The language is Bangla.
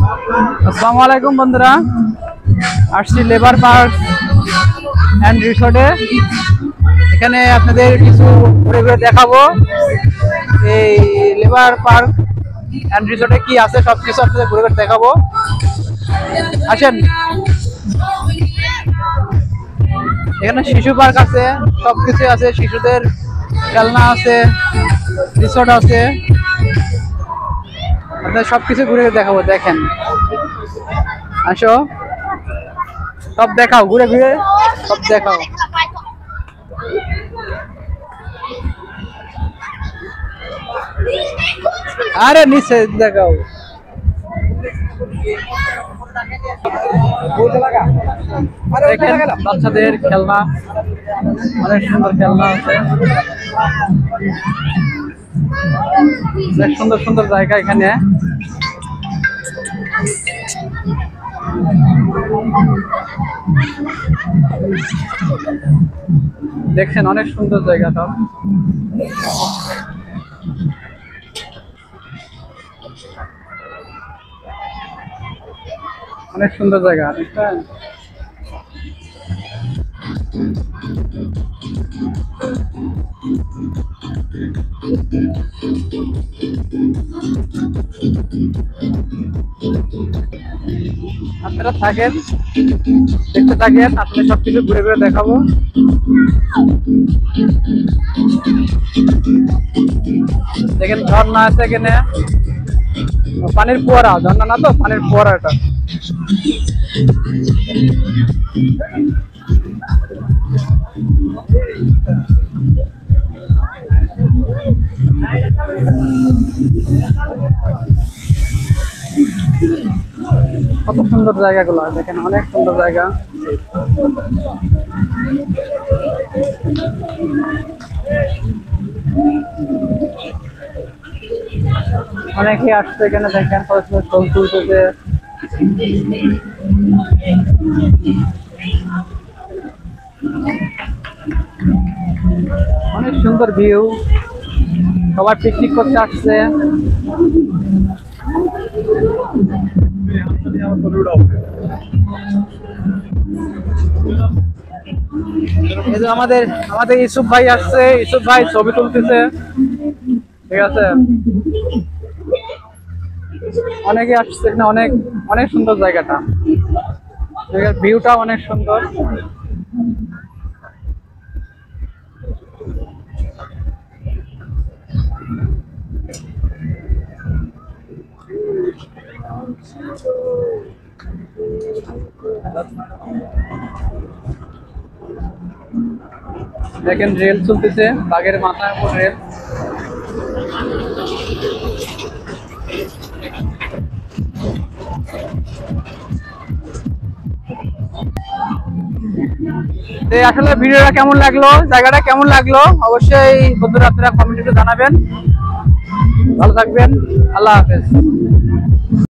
আসসালামু আলাইকুম বন্ধুরা, আসছি লেবার পার্ক অ্যান্ড রিসোর্টে। এখানে আপনাদের কিছু ঘুরে ঘুরে দেখাবো। এই লেবার পার্ক অ্যান্ড রিসোর্টে কি আছে সব কিছু আপনাদের ঘুরে ঘুরে দেখাবো, আসেন। এখানে শিশু পার্ক আছে, সবকিছু আছে, শিশুদের খেলনা আছে, রিসোর্ট আছে। আপনাদের সবকিছু ঘুরে দেখাবো, দেখেন, আসো, সব দেখাও, ঘুরে ঘুরে সব দেখাও। আরে নিচে দেখাও। দেখেন বাচ্চাদের খেলনা, অনেক সুন্দর খেলনা আছে, অনেক সুন্দর সুন্দর জায়গা এখানে। দেখছেন অনেক সুন্দর জায়গাটা, অনেক সুন্দর জায়গা, দেখছেন। আপনারা থাকেন, দেখতে থাকেন, আপনি সবকিছু ঘুরে ঘুরে দেখাবো। দেখেন ঝর্ণা আছে এখানে, পানির ফোয়ারা, ঝর্ণা না তো, পানির ফোয়ারাটা। কত সুন্দর জায়গাগুলো দেখেন, অনেক সুন্দর জায়গা। অনেকেই আসছে এখানে, দেখেন কত সুন্দর ছবি তুলতেছে। অনেক সুন্দর ভিউ, সবাই পিকনিক করতে আসছে। আমাদের ইউসুফ ভাই আসছে, ইউসুফ ভাই ছবি তুলতেছে, ঠিক আছে। অনেকে আসছে না, অনেক অনেক সুন্দর জায়গাটা, ভিউটা অনেক সুন্দর। দেখেন রেল চলতেছে, বাঘের মাথার উপর রেল। আসলে ভিডিওটা কেমন লাগলো, জায়গাটা কেমন লাগলো, অবশ্যই বন্ধুরা আপনারা কমেন্টে জানাবেন। ভালো থাকবেন, আল্লাহ হাফেজ।